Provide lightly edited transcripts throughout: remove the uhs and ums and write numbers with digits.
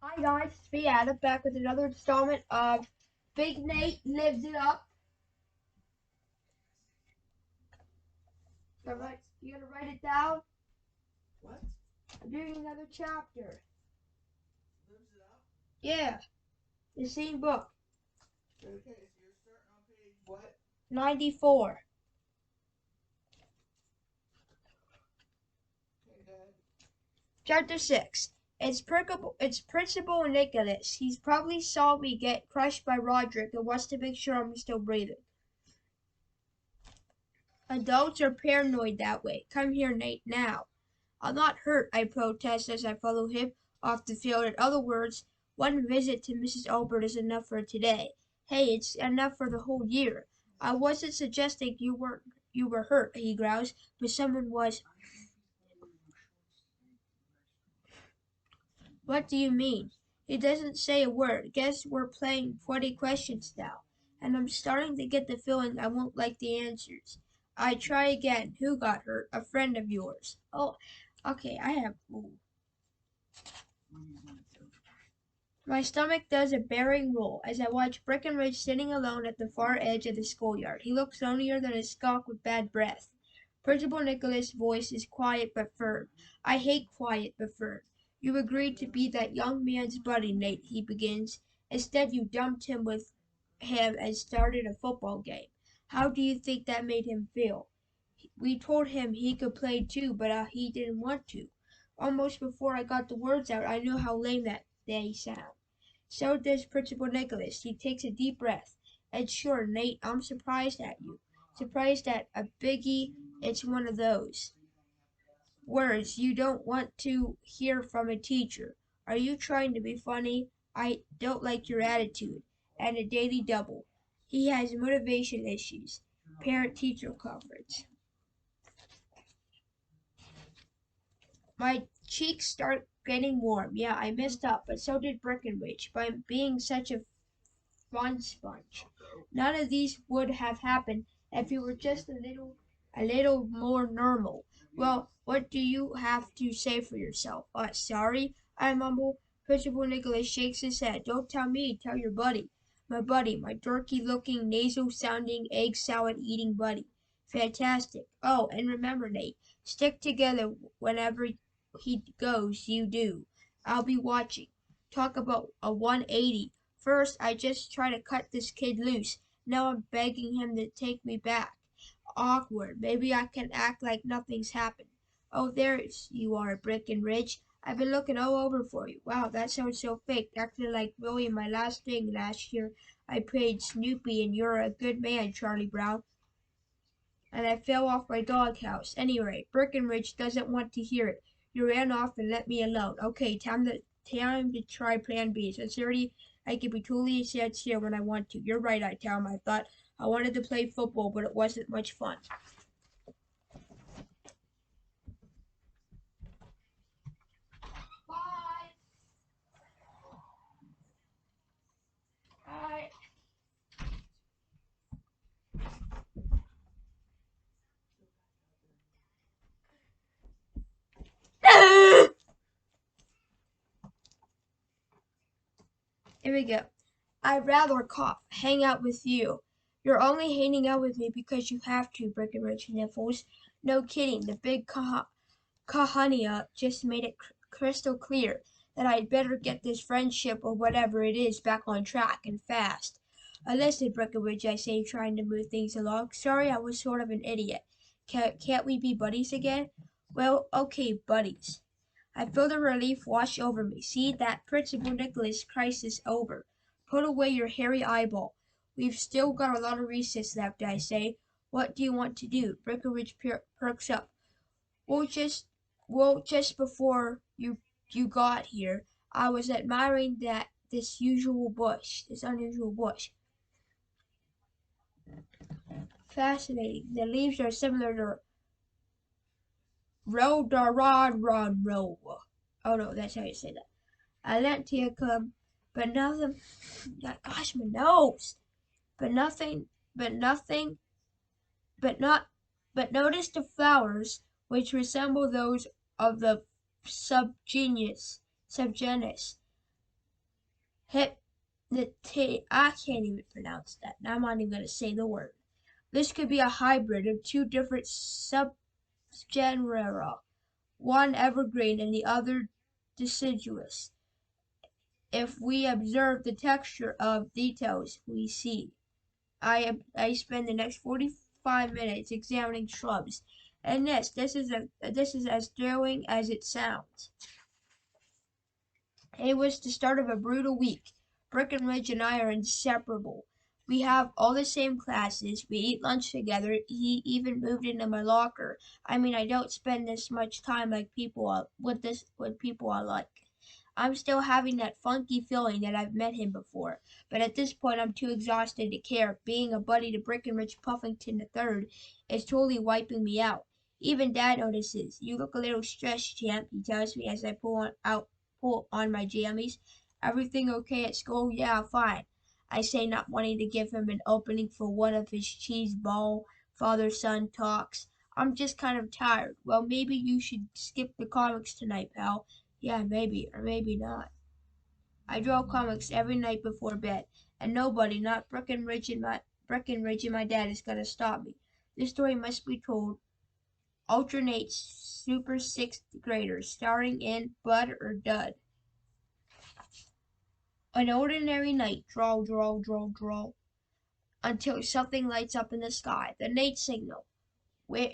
Hi guys, it's me Adam back with another installment of Big Nate Lives It Up. Alright, you gonna write it down? What? I'm doing another chapter. Lives it up? Yeah, the same book. Okay, so you're starting on page what? 94. Okay, good. Chapter 6. It's Principal Nicholas. He's probably saw me get crushed by Roderick and wants to make sure I'm still breathing. Adults are paranoid that way. Come here, Nate, now. I'm not hurt, I protest as I follow him off the field. In other words, one visit to Mrs. Albert is enough for today. Hey, it's enough for the whole year. I wasn't suggesting you were hurt, he growls, but someone was. What do you mean? He doesn't say a word. Guess we're playing 20 questions now, and I'm starting to get the feeling I won't like the answers. I try again. Who got hurt? A friend of yours. Oh, okay, I have. Ooh. My stomach does a bearing roll as I watch Breckenridge sitting alone at the far edge of the schoolyard. He looks lonelier than a skunk with bad breath. Principal Nicholas' voice is quiet but firm. I hate quiet but firm. You agreed to be that young man's buddy, Nate, he begins. Instead, you dumped him with him and started a football game. How do you think that made him feel? We told him he could play too, but he didn't want to. Almost before I got the words out, I knew how lame that they sound. So does Principal Nicholas. He takes a deep breath. And sure, Nate, I'm surprised at you. Surprised at a biggie. It's one of those words you don't want to hear from a teacher. Are you trying to be funny? I don't like your attitude. And a daily double. He has motivation issues. Parent teacher conference. My cheeks start getting warm. Yeah, I messed up, but so did Breckenridge by being such a fun sponge. None of these would have happened if you were just a little more normal. Well, what do you have to say for yourself? Sorry, I mumble. Principal Nicholas shakes his head. Don't tell me, tell your buddy. My buddy, my dorky-looking, nasal-sounding, egg salad-eating buddy. Fantastic. Oh, and remember, Nate, stick together whenever he goes, you do. I'll be watching. Talk about a 180. First, I just try to cut this kid loose. Now I'm begging him to take me back. Awkward. Maybe I can act like nothing's happened. Oh, there you are, Breckenridge. I've been looking all over for you. Wow, that sounds so fake. Acting like really my last thing last year. I played Snoopy and you're a good man, Charlie Brown. And I fell off my doghouse. Anyway, Breckenridge doesn't want to hear it. You ran off and let me alone. Okay, time to try plan B. Sincerity, I can be totally sincere when I want to. You're right, I tell him. I thought I wanted to play football, but it wasn't much fun. Bye. Bye. Here we go. I'd rather cough, hang out with you. You're only hanging out with me because you have to, Breckenridge sniffles. No kidding, the big Kahania just made it crystal clear that I'd better get this friendship or whatever it is back on track and fast. Listen, Breckenridge, I say, trying to move things along. Sorry, I was sort of an idiot. Can't we be buddies again? Well, okay, buddies. I feel the relief wash over me. See, that Principal Nicholas crisis over. Put away your hairy eyeball. We've still got a lot of recess left, I say. What do you want to do? Breckenridge perks up. Well, just before you got here, I was admiring this unusual bush. Fascinating. The leaves are similar to rhododendron. Oh no, that's how you say that. Atlanticum, but nothing. Gosh, my nose. But nothing. But nothing. But not. But notice the flowers, which resemble those of the subgenus. I can't even pronounce that. Now I'm not even going to say the word. This could be a hybrid of two different subgenera, one evergreen and the other deciduous. If we observe the texture of details we see, I spend the next 45 minutes examining shrubs, and this is as thrilling as it sounds. It was the start of a brutal week. Breckenridge and I are inseparable. We have all the same classes. We eat lunch together. He even moved into my locker. I mean, I don't spend this much time like with people I like. I'm still having that funky feeling that I've met him before, but at this point I'm too exhausted to care. Being a buddy to Breckenridge Puffington III is totally wiping me out. Even Dad notices. You look a little stressed, champ, he tells me as I pull on my jammies. Everything okay at school? Yeah, fine. I say, not wanting to give him an opening for one of his cheese ball father-son talks. I'm just kind of tired. Well, maybe you should skip the comics tonight, pal. Yeah, maybe, or maybe not. I draw comics every night before bed, and nobody, not Breckenridge and my dad, is gonna stop me. This story must be told. Alternate Super Sixth Graders, starring in Bud or Dud. An ordinary night, draw, until something lights up in the sky. The Nate signal.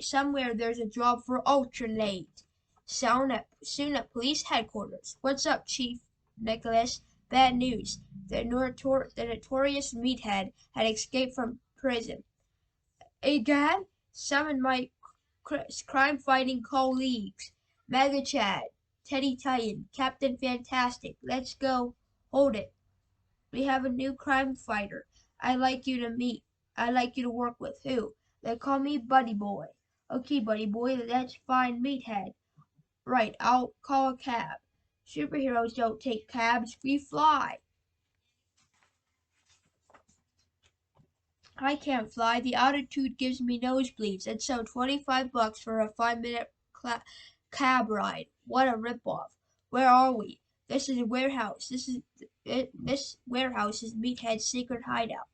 Somewhere there's a job for alternate. Soon at police headquarters. What's up, Chief Nicholas? Bad news. The notorious meathead had escaped from prison. Egad, summon my crime-fighting colleagues. Mega Chad, Teddy Titan, Captain Fantastic. Let's go. Hold it. We have a new crime fighter. I'd like you to meet. I'd like you to work with. Who? They call me Buddy Boy. Okay, Buddy Boy, that's fine, meathead. Right, I'll call a cab. Superheroes don't take cabs, we fly. I can't fly. The altitude gives me nosebleeds, and so $25 for a 5-minute cab ride. What a ripoff. Where are we? This is a warehouse. This warehouse is Meathead's secret hideout.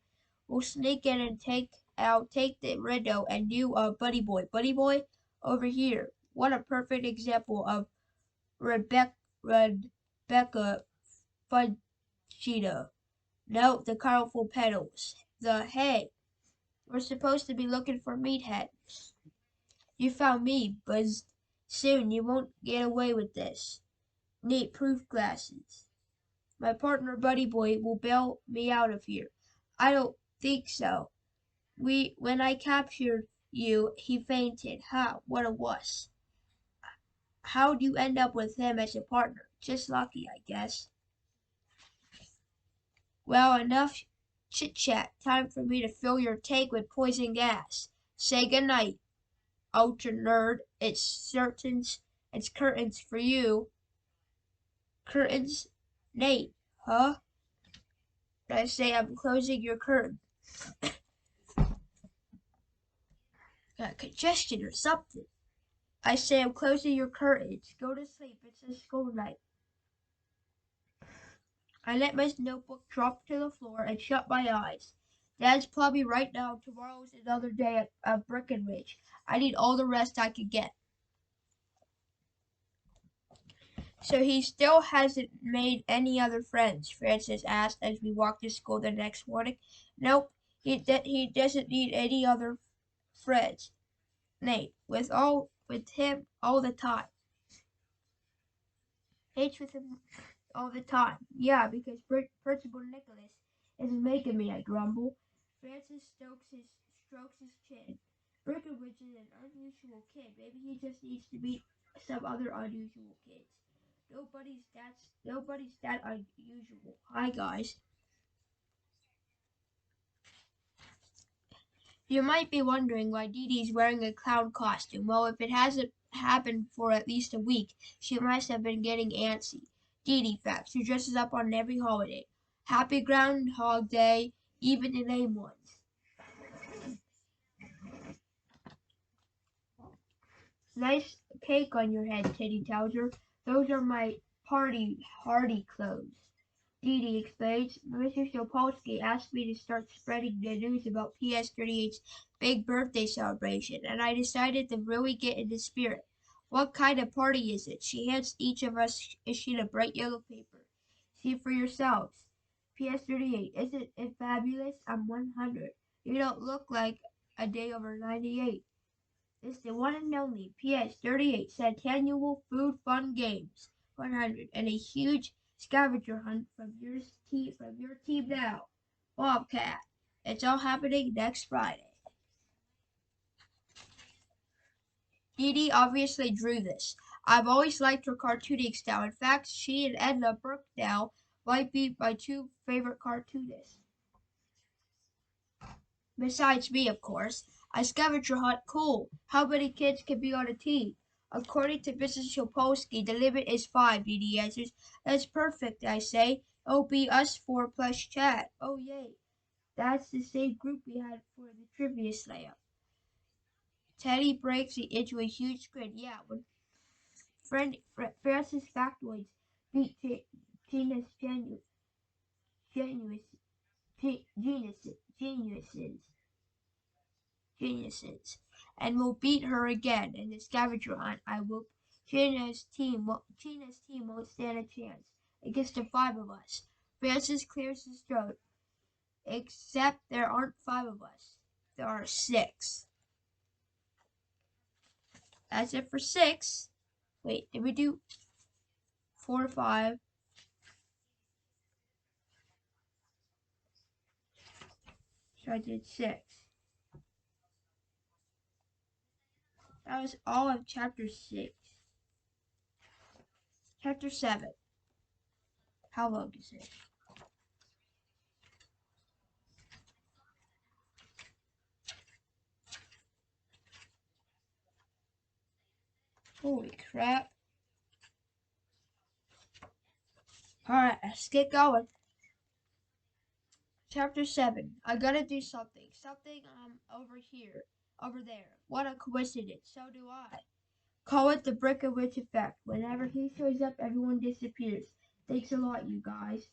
We'll sneak in and take the window and you, Buddy Boy. Buddy Boy, over here. What a perfect example of Rebecca Fudgita. No, the colorful petals. The hey, we're supposed to be looking for Meathead. You found me, buzzed. Soon you won't get away with this. Neat proof glasses. My partner Buddy Boy will bail me out of here. I don't think so. When I captured you, he fainted. Ha, what a wuss. How'd you end up with him as a partner? Just lucky, I guess. Well, enough chit-chat. Time for me to fill your tank with poison gas. Say goodnight, ultra nerd. It's curtains for you. Curtains? Nate, huh? I say I'm closing your curtain. Got congestion or something. I say I'm closing your curtains. Go to sleep. It's a school night. I let my notebook drop to the floor and shut my eyes. Dad's probably right now. Tomorrow's another day at Breckenridge. I need all the rest I can get. So he still hasn't made any other friends? Francis asked as we walked to school the next morning. Nope, he doesn't need any other friends. Nate, with him all the time. Hates with him all the time. Yeah, because Principal Nicholas is making me, I grumble. Francis strokes his chin. Breckenridge is an unusual kid. Maybe he just needs to meet some other unusual kids. Nobody's that unusual. Hi guys. You might be wondering why Dee Dee's wearing a clown costume. Well, if it hasn't happened for at least a week, she must have been getting antsy. Dee Dee facts, who dresses up on every holiday. Happy Groundhog Day, even the lame ones. Nice cake on your head, Teddy tells her. Those are my party hardy clothes. Dee Dee explains, Mr. Stopolsky asked me to start spreading the news about PS38's big birthday celebration, and I decided to really get in the spirit. What kind of party is it? She hands each of us a sheet of bright yellow paper. See for yourselves. PS38, isn't it fabulous? I'm 100. You don't look like a day over 98. It's the one and only PS38 Centennial Food Fun Games 100 and a huge scavenger hunt from your team now. Bobcat. It's all happening next Friday. Dee Dee obviously drew this. I've always liked her cartooning style. In fact, she and Edna Burkdale might be my two favorite cartoonists. Besides me, of course. A scavenger hunt, cool. How many kids can be on a team? According to Mrs. Shopolsky, the limit is 5, Dee Dee answers. That's perfect, I say. It'll be us 4 plus Chad. Oh, yay. That's the same group we had for the trivia slam. Teddy breaks it into a huge grin. Yeah, when Francis Factoids beat Gina's genius, geniuses. Geniuses, and we'll beat her again in the scavenger hunt. I will. Gina's team won't stand a chance against the 5 of us. Francis clears his throat. Except there aren't 5 of us. There are 6. That's it for 6. Wait, did we do 4 or 5? So I did 6. That was all of chapter 6. Chapter 7. How long is it? Holy crap. Alright, let's get going. Chapter 7. I gotta do something. Something over here. Over there. What a coincidence. So do I. Call it the Brickowitz effect. Whenever he shows up, everyone disappears. Thanks a lot, you guys.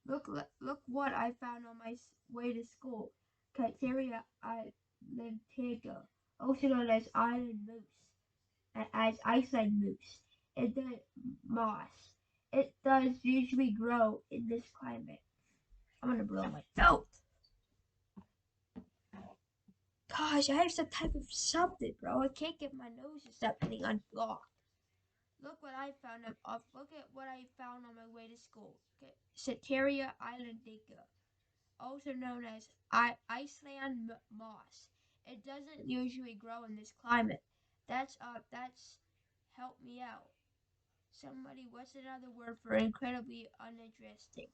Look what I found on my way to school. Kateria Atlantica, also known as Island Moose, as Iceland Moose, in the moss. It does usually grow in this climate. I'm gonna blow my nose. Gosh, I have some type of something, bro. I can't get my nose or something unblocked. Look at what I found on my way to school. Okay. Ceteria islandica, also known as Iceland moss. It doesn't usually grow in this climate. That's help me out. Somebody, what's another word for incredibly uninteresting?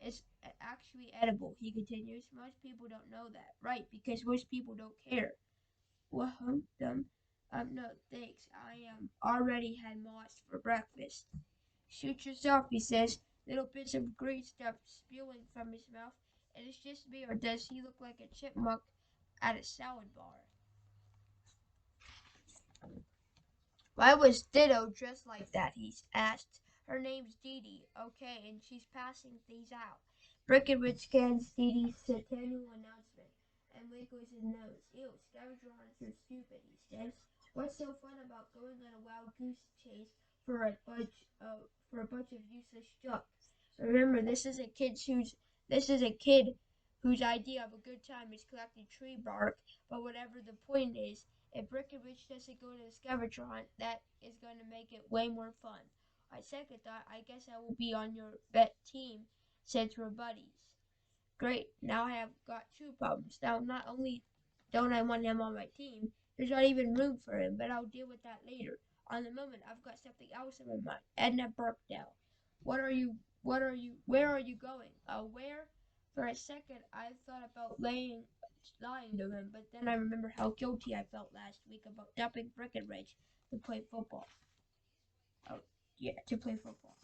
It's actually edible, he continues. Most people don't know that. Right, because most people don't care. Well, no, thanks. I already had moss for breakfast. Shoot yourself, he says, little bits of green stuff spewing from his mouth. And it's just me, or does he look like a chipmunk at a salad bar? Why was Ditto dressed like that? He asked. Her name's Dee Dee. Okay, and she's passing these out. Breckenridge scans Dee Dee's centennial announcement and wiggles his nose. Ew, scavenger hunters are stupid, he says. What's so fun about going on a wild goose chase for a bunch of useless junk? Remember, this is a kid whose idea of a good time is collecting tree bark. But whatever the point is, if Breckenridge doesn't go to the scavenger hunt, that is going to make it way more fun. On second thought, I guess I will be on your bet team since we're buddies. Great, now I have got 2 problems. Now, not only don't I want him on my team, there's not even room for him, but I'll deal with that later. On the moment, I've got something else in my mind. Edna Burkdale. Where are you going? Where? For a second, I thought about lying to him, but then I remembered how guilty I felt last week about dumping Breckenridge to play football. Oh, yeah, to play football.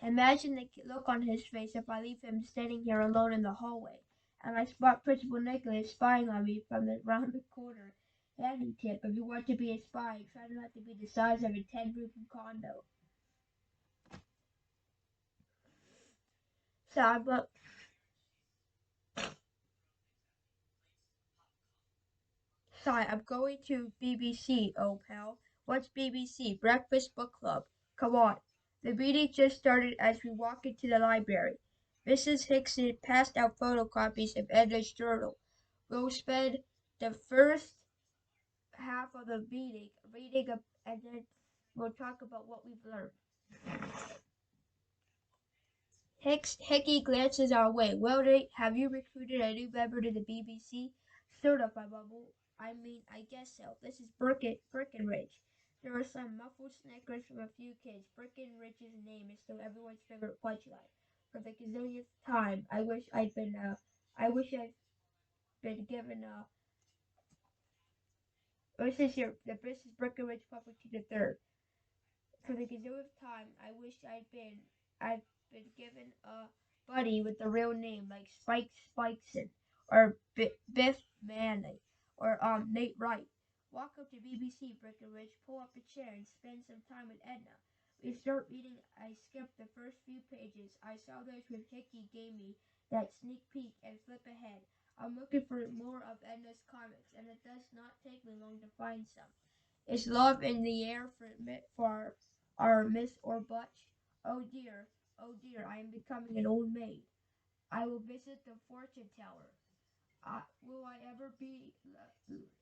Imagine the look on his face if I leave him standing here alone in the hallway, and I spot Principal Nicholas spying on me from round the corner. Handy tip, if you want to be a spy, try not to be the size of a 10-room condo. time, but sorry, I'm going to BBC, oh pal. What's BBC? Breakfast Book Club. Come on. The meeting just started as we walk into the library. Mrs. Hickson passed out photocopies of Edna's journal. We'll spend the first half of the meeting reading up, and then we'll talk about what we've learned. Hickey glances our way. Well, Nate, have you recruited a new member to the BBC? Sort of, I mumble. I mean, I guess so. This is Breckenridge. There are some muffled snickers from a few kids. Breckenridge's name is still everyone's favorite punchline. For the gazillionth time, I wish I'd been given this is Breckenridge Public to the third. For the gazillionth time, I'd been given a buddy with a real name like Spike Spikeson or Biff Manley or Nate Wright. Walk up to BBC Breckenridge, pull up a chair, and spend some time with Edna. We start reading. I skipped the first few pages. I saw those when Hickey gave me that sneak peek and flip ahead. I'm looking for more of Edna's comics, and it does not take me long to find some. Is love in the air for our Miss or Butch? Oh dear, I am becoming an old maid. I will visit the fortune teller. Will I ever be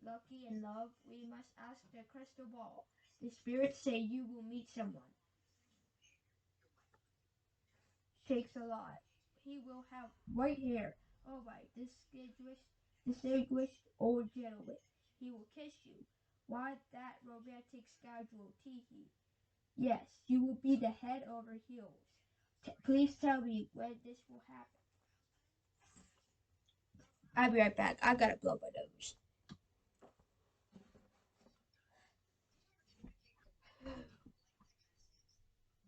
lucky in love? We must ask the crystal ball. The spirits say you will meet someone. Shakes a lot. He will have white hair. Oh my, distinguished old gentleman. He will kiss you. Why that romantic scoundrel, Teehee? Yes, you will be the head over heels. Please tell me when this will happen. I'll be right back. I gotta blow my nose. Are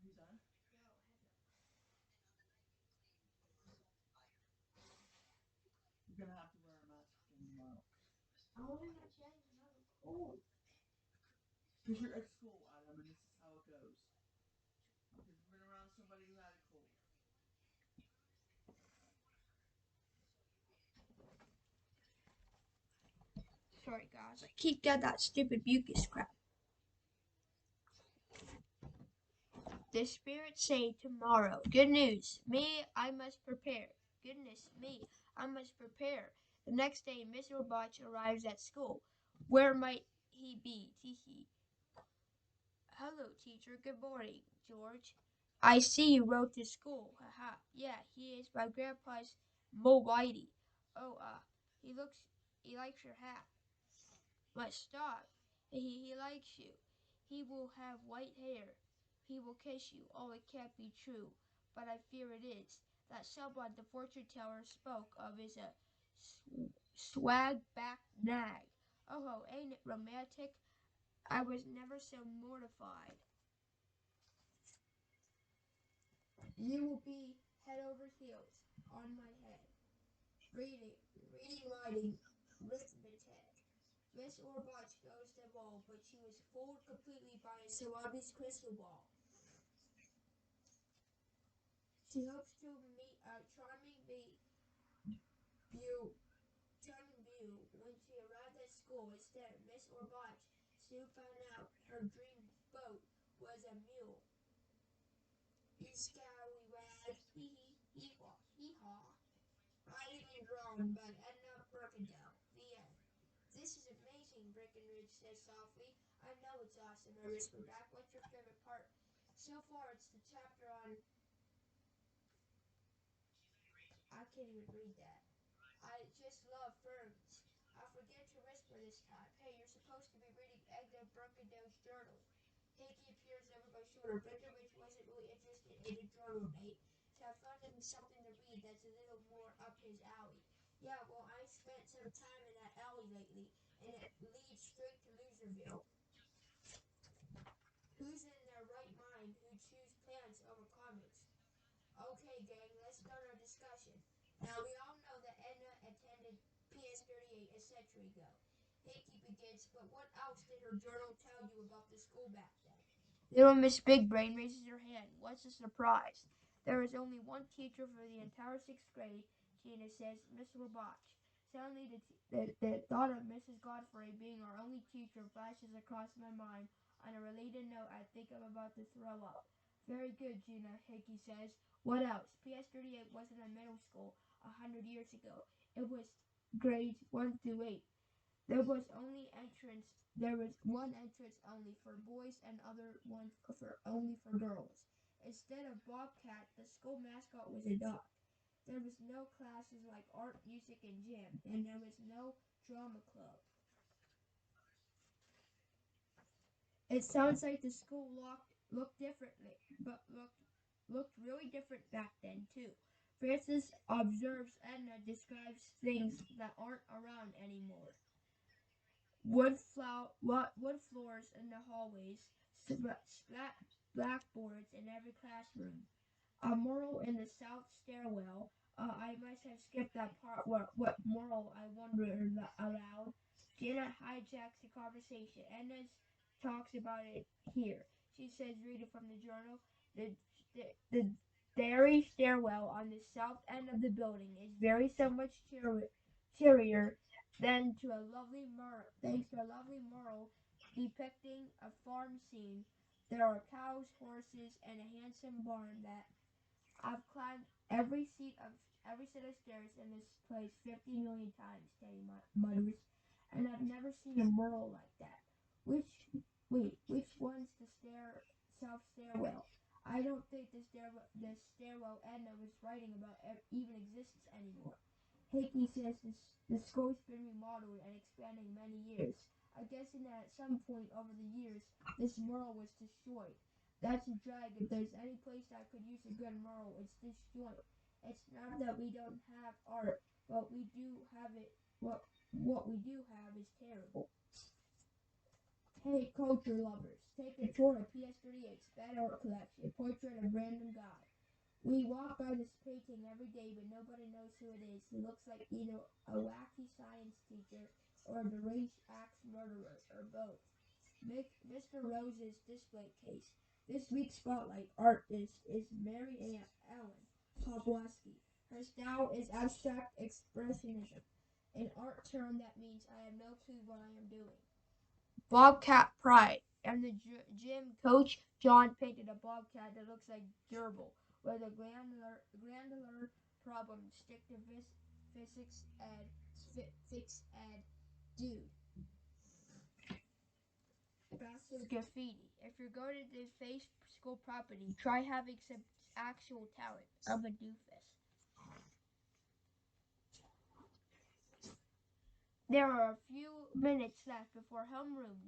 you done? You're gonna have to wear a mask again tomorrow. I only got chance another cold. Because you're at school, Adam, and this is how it goes. Because you've been around somebody who had a cold. Sorry, guys. I keep getting that stupid mucus crap. The spirits say tomorrow. Good news. Me, I must prepare. Goodness me, I must prepare. The next day, Mr. Botch arrives at school. Where might he be? Teehee. Hello, teacher. Good morning, George. I see you rode to school. Haha. Yeah, he is my grandpa's Mo Whitey. Oh, he looks, he likes your hat. But stop. He likes you. He will have white hair. He will kiss you. Oh, it can't be true. But I fear it is. That someone the fortune teller spoke of is a swag back nag. Oh, ain't it romantic? I was never so mortified. You will be head over heels on my head. Writing, arithmetic. Miss Orbach knows them all, but she was fooled completely by a Salabi's crystal ball. She hopes to meet a view, charming view. When she arrived at school, instead, Miss Orbach soon found out her dream boat was a mule. You scallywag, hee hee, hee haw, hee haw. Writing and drawn by Edna Burkendale. The end. This is amazing, Breckenridge said softly. I know it's awesome, I whispered back. What's your favorite part? So far, it's the chapter on. I can't even read that. I just love ferns. I'll forget to whisper this time. Hey, you're supposed to be reading Edna Burkendale's journal. Hickey appears over my shoulder. Breckenridge wasn't really interested in the journal, Nate, so I found him something to read that's a little more up his alley. Yeah, well, I spent some time in that alley lately, and it leads straight to Loserville. Who's in their right mind who choose plants over comics? Okay, gang, let's start our discussion. Now, we all know that Edna attended PS 38 a century ago. Hickey begins, but what else did her journal tell you about the school back then? Little Miss Big Brain raises her hand. What's the surprise? There is only one teacher for the entire sixth grade, Gina says, Miss Robach. Suddenly, the thought of Mrs. Godfrey being our only teacher flashes across my mind. On a related note, I think I'm about to throw up. Very good, Gina, Hickey says. What else? PS 38 wasn't a middle school 100 years ago. It was grades 1 through 8. There was one entrance only for boys and other one for only for girls. Instead of Bobcat, the school mascot was a dog. There was no classes like art, music, and gym, and there was no drama club. It sounds like the school looked differently, but looked really different back then too. Francis observes Edna describes things that aren't around anymore. Wood floors in the hallways, splat blackboards in every classroom, a mural in the south stairwell. I must have skipped that part. What mural? I wonder aloud. Janet hijacks the conversation. Edna talks about it here. She says, reading from the journal, the, the dairy stairwell on the south end of the building is very so much cheerier than to a lovely thanks to a lovely mural depicting a farm scene. There are cows, horses, and a handsome barn that I've climbed every set of stairs in this place 50 million times, Teddy mutters, and I've never seen a mural like that. Which, which one's the south stairwell? I don't think the stairwell Edna was writing about even exists anymore. Hickey says the school's been remodeled and expanding many years. I'm guessing that at some point over the years, this mural was destroyed. That's a drag. If there's any place that could use a good mural, it's this joint. It's not that we don't have art, but we do have it. What we do have is terrible. Hey, culture lovers, take a tour of PS38's Bad Art Collection, Portrait of Random God. We walk by this painting every day, but nobody knows who it is. It looks like either a wacky science teacher or a deranged axe murderer, or both. Mr. Rose's display case. This week's spotlight artist is Mary Ellen Pawlowski. Her style is abstract expressionism, an art term that means I have no clue what I am doing. Bobcat Pride. And the gym coach, John, painted a bobcat that looks like gerbil, with a granular problem. Stick to physics ed, fix ed, dude. Massive graffiti. If you're going to deface school property, try having some actual talent. I'm a doofus. There are a few minutes left before homeroom.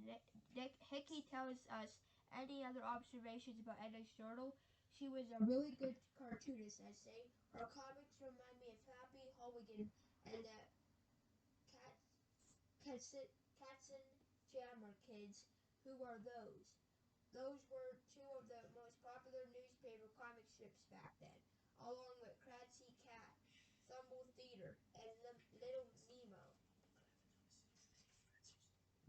Hickey tells us any other observations about Edna's journal. She was a really good cartoonist, I say. Her comics remind me of Happy Hooligan and the Cat, Katzen Jammer kids. Who are those? Those were two of the most popular newspaper comic strips back then, along with Kratzy Cat, Thumble Theater, and Little Nemo.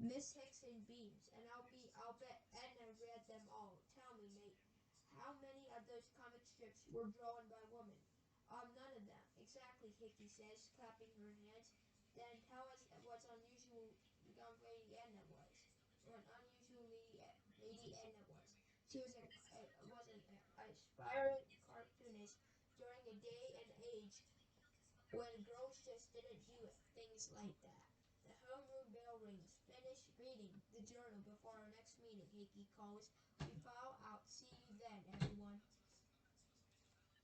Miss Hickson beams, and I'll bet Edna read them all. Tell me, mate, how many of those comic strips were drawn by women? None of them. Exactly, Hickey says, clapping her hands. Then tell us what unusual young lady Edna was. What unusually lady Edna was. She was an aspiring cartoonist during a day and age when girls just didn't do things like that. The homeroom bell rings. Finish reading the journal before our next meeting, Hickey calls. We file out. See you then, everyone.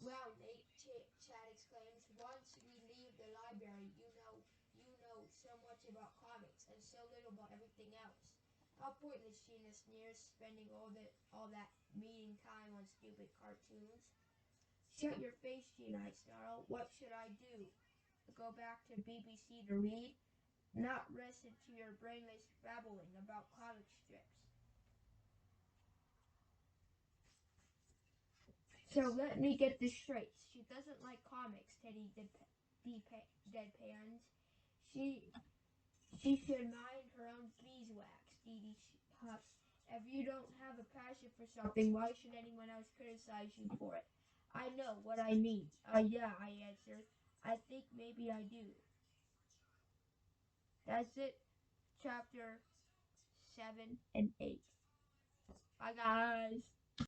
Well, Nate, Chad exclaims, once we leave the library, you know so much about comics and so little about everything else. How pointless, Gina sneers, spending all that meeting time on stupid cartoons. Shut your face, Gina, I snarl. What should I do? Go back to BBC to read? Not listen to your brainless babbling about comic strips. So let me get this straight. She doesn't like comics, Teddy deadpans. She she should mind her own beeswax, Dee Dee huffs. If you don't have a passion for something, why should anyone else criticize you for it? I know what I mean. Yeah, I answered. I think maybe I do. That's it. Chapter 7 and 8. Bye, guys.